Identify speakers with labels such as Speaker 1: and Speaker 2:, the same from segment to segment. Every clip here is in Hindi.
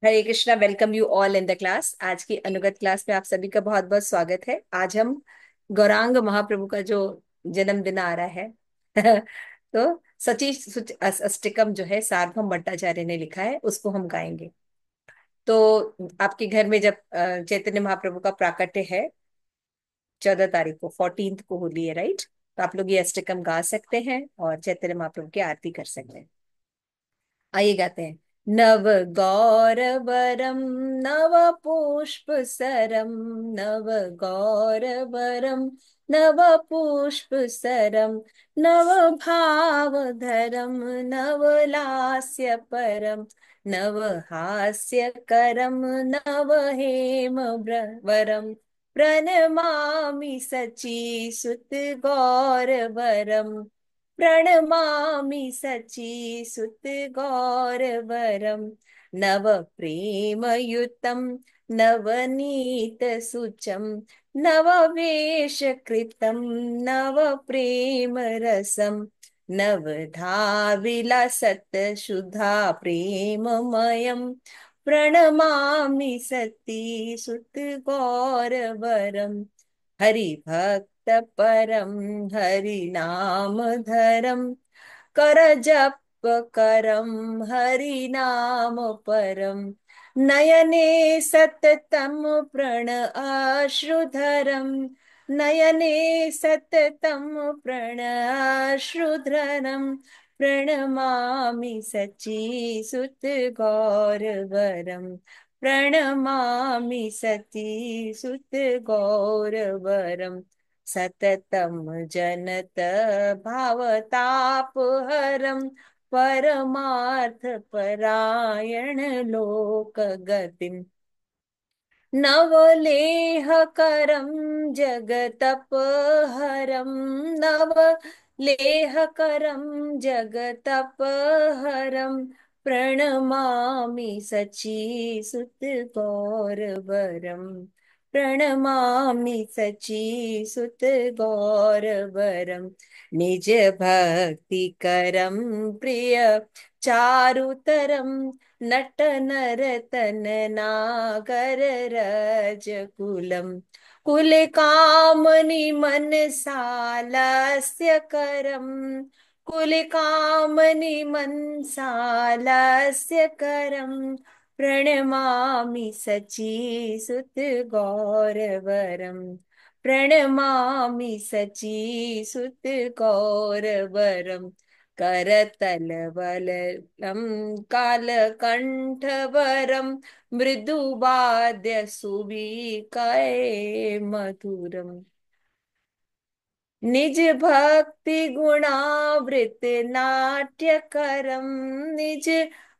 Speaker 1: Hare Krishna. Welcome you all in the class. आज की अनुगत क्लास में आप सभी का बहुत बहुत स्वागत है। आज हम गौरांग महाप्रभु का जो जन्मदिन आ रहा है तो सची सुच अष्टकम जो है सार्वभौम भट्टाचार्य ने लिखा है, उसको हम गाएंगे। तो आपके घर में जब चैतन्य महाप्रभु का प्राकट्य है 14 तारीख को, 14th को होली है, राइट? तो आप लोग ये अष्टकम गा सकते हैं और चैतन्य महाप्रभु की आरती कर सकते हैं। आइए गाते हैं। नव गौरवरम नव पुष्प सरम, नव गौरवरम नव पुष्प सरम, नव भावधरम नव लास्य परम, नव हास्य करम नव हेम वरम, प्रणमामि सची सुत गौरवरम, प्रणमामि सचीसुत गौरवरम, नव प्रेमयुतं नवनीत सुचम, नव वेशकृतं नव प्रेम रसम, नवधा विलसत शुधा प्रेममयम्, प्रणमामि सती सुत गौरवरम, हरिभक्त परम हरि नाम धरम, कर जप करम हरि नाम परम, नयने सततम प्रण अश्रुधरम, नयने सततम प्रण अश्रुधरम, प्रणमामि सची सुत गौरवरम, प्रणमामि सती सुत गौरवरम, सततम जनत भावतापहरम, परमार्थ परायण लोक गतिम, नवलेहकरं जगतपहरं, नवलेहकरं जगतपहरं, प्रणमामि सचीसुत गौरवरं, प्रणमामि सचीसुत गौरवरं, निज भक्ति करम प्रिय चारुतरम, नट नरतन नागर रज कुलम, कुल कामनि मन सालस्य करम, कुल कामनि मन सालस्य करम, प्रणमामि सची सुत गौरवरम, प्रणमामि सची सुत गौरवरम, करतल वललम कालकंठवरम, मृदुवाद्य सुवीकये मधुरम, निज भक्ति गुणावृत नाट्यकरम, निज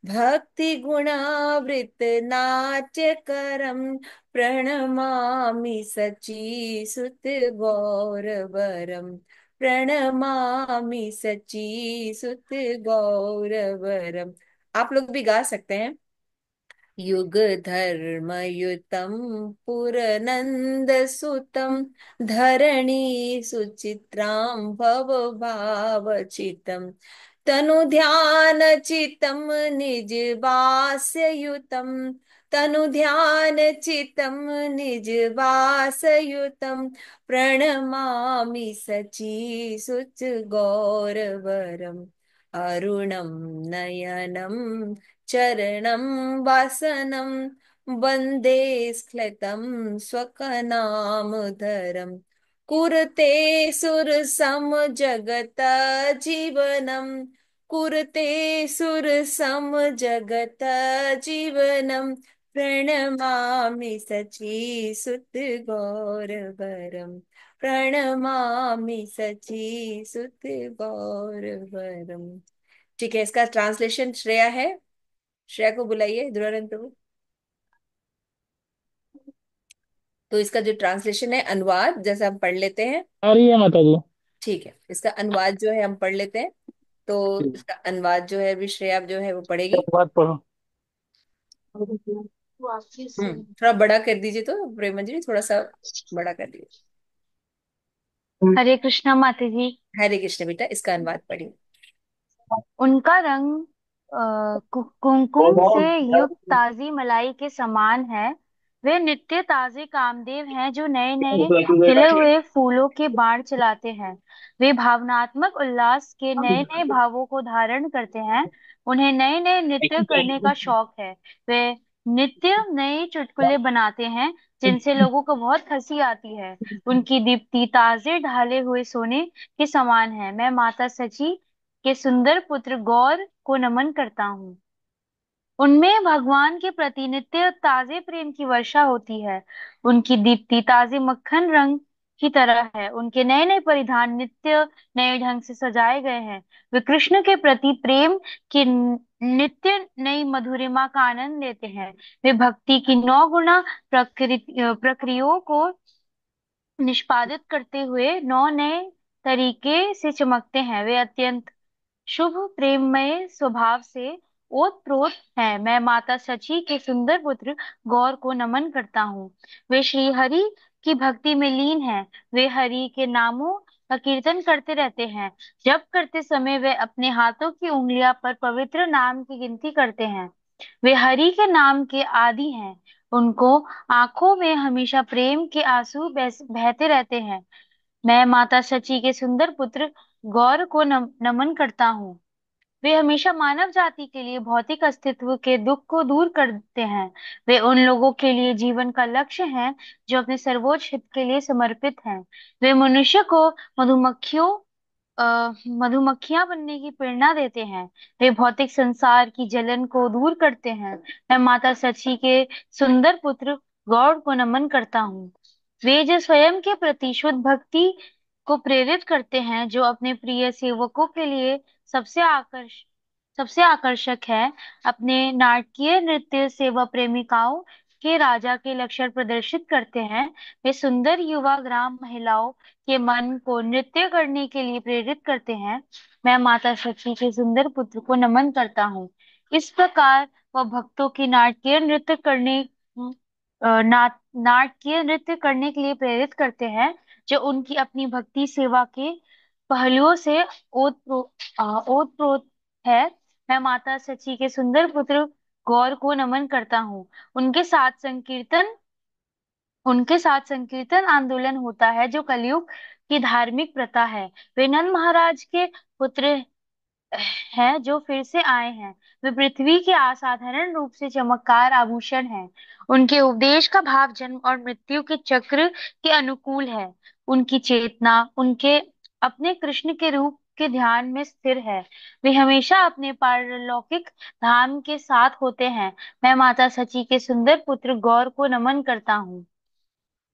Speaker 1: भक्ति गुणावृत नाट्यकरम, प्रणमामि सची सुत गौरवरम, प्रणमामि सची सुत गौरवरम। आप लोग भी गा सकते हैं। युग धर्म युतम पुरनंद सुतम, धरणी सुचित्रां भव भाव चितम, तनु ध्यान चितम निज वास्य युतम, तनु ध्यान चितम निज वास युतम, प्रणमामि सची सुच गौरवरम, अरुणं नयनं चरणं वासनं, वन्दे स्खलितं स्वकनामधरम्, कुरुते सुरसम जगत जीवनम, कुरुते सुरसम जगत जीवनम, प्रणमामि सची सुत गौरवरम, प्रणमामि सची सुत गौरवरम। ठीक है, इसका ट्रांसलेशन श्रेया है। श्रेया को बुलाइए, ध्रुवानंद प्रभु। तो इसका जो ट्रांसलेशन है, अनुवाद जैसे हम पढ़ लेते हैं।
Speaker 2: आ रही है माता जी।
Speaker 1: ठीक है, इसका अनुवाद जो है हम पढ़ लेते हैं। तो
Speaker 2: ठीक।
Speaker 1: इसका अनुवाद जो है अभी श्रेया जो है वो पढ़ेगी।
Speaker 2: एक बात पढ़ो।
Speaker 1: थोड़ा बड़ा कर दीजिए तो प्रेम जी, थोड़ा सा बड़ा कर दीजिए।
Speaker 3: हरे कृष्णा माता जी।
Speaker 1: हरे कृष्ण बेटा, इसका अनुवाद पढ़िए।
Speaker 3: उनका रंग
Speaker 2: कुमकुम से युक्त ताजी मलाई के समान है। वे नित्य ताजे कामदेव हैं जो नए नए खिले हुए फूलों के बाण चलाते हैं। वे भावनात्मक उल्लास के नए नए भावों को धारण करते हैं। उन्हें नए नए नृत्य करने का शौक है। वे नित्य नए चुटकुले बनाते हैं जिनसे लोगों को बहुत हंसी आती है। उनकी दीप्ति ताजे ढाले हुए सोने के समान है। मैं माता सची के सुंदर पुत्र गौर को नमन करता हूँ। उनमें भगवान के प्रति नित्य ताजे प्रेम की वर्षा होती है। उनकी दीप्ति ताजे मक्खन रंग की तरह है। उनके नए नए परिधान नित्य नए ढंग से सजाए गए हैं। वे कृष्ण के प्रति प्रेम की नित्य नई मधुरिमा का आनंद लेते हैं। वे भक्ति की 9 गुना प्रक्रियाओं को निष्पादित करते हुए 9 नए तरीके से चमकते हैं। वे अत्यंत शुभ प्रेममय स्वभाव से ओतप्रोत है। मैं माता सची के सुंदर पुत्र गौर को नमन करता हूँ। वे श्री हरि की भक्ति में लीन हैं। वे हरि के नामों का कीर्तन करते रहते हैं। जप करते समय वे अपने हाथों की उंगलियां पर पवित्र नाम की गिनती करते हैं। वे हरि के नाम के आदी हैं। उनको आंखों में हमेशा प्रेम के आंसू बहते रहते हैं। मैं माता सची के सुंदर पुत्र गौर को नमन करता हूँ। वे हमेशा मानव जाति के लिए भौतिक अस्तित्व के दुख को दूर करते हैं। वे उन लोगों के लिए जीवन का लक्ष्य हैं जो अपने सर्वोच्च हित के लिए समर्पित हैं। वे मनुष्य को मधुमक्खियों मधुमक्खियां बनने की प्रेरणा देते हैं। वे भौतिक संसार की जलन को दूर करते हैं। मैं माता सची के सुंदर पुत्र गौड़ को नमन करता हूँ। वे जो स्वयं के प्रति शुद्ध भक्ति को प्रेरित करते हैं, जो अपने प्रिय सेवकों के लिए सबसे आकर्ष सबसे आकर्षक है। अपने नाटकीय नृत्य सेवा प्रेमिकाओं के राजा के लक्षण प्रदर्शित करते हैं। वे सुंदर युवा ग्राम महिलाओं के मन को नृत्य करने के लिए प्रेरित करते हैं। मैं माता शची के सुंदर पुत्र को नमन करता हूँ। इस प्रकार वह भक्तों की नाटकीय नृत्य करने के लिए प्रेरित करते हैं, जो उनकी अपनी भक्ति सेवा के पहलुओं से ओतप्रोत है। मैं माता सची के सुंदर पुत्र गौर को नमन करता हूँ। उनके साथ संकीर्तन उनके साथ संकीर्तन आंदोलन होता है जो कलयुग की धार्मिक प्रथा है। वे नंद महाराज के पुत्र हैं जो फिर से आए हैं। वे पृथ्वी के असाधारण रूप से चमकदार आभूषण हैं। उनके उपदेश का भाव जन्म और मृत्यु के चक्र के अनुकूल है। उनकी चेतना उनके अपने कृष्ण के रूप के ध्यान में स्थिर है। वे हमेशा अपने पारलौकिक धाम के साथ होते हैं। मैं माता सची के सुंदर पुत्र गौर को नमन करता हूँ।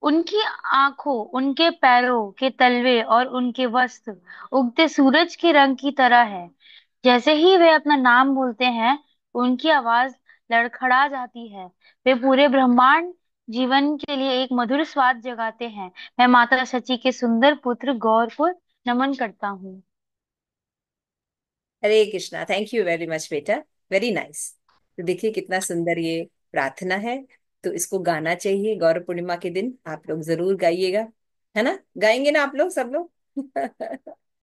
Speaker 2: उनकी आंखों, उनके पैरों के तलवे और उनके वस्त्र उगते सूरज के रंग की तरह है। जैसे ही वे अपना नाम बोलते हैं, उनकी आवाज लड़खड़ा जाती है। वे पूरे ब्रह्मांड जीवन के लिए एक मधुर स्वाद जगाते हैं। मैं माता सची के सुंदर पुत्र गौर को नमन करता हूँ।
Speaker 1: Hare Krishna, thank you very much बेटा। Very nice. तो देखिए कितना सुंदर ये प्रार्थना है। तो इसको गाना चाहिए गौर पूर्णिमा के दिन। आप लोग जरूर गाइएगा, है ना? गाएंगे ना आप लोग, सब लोग?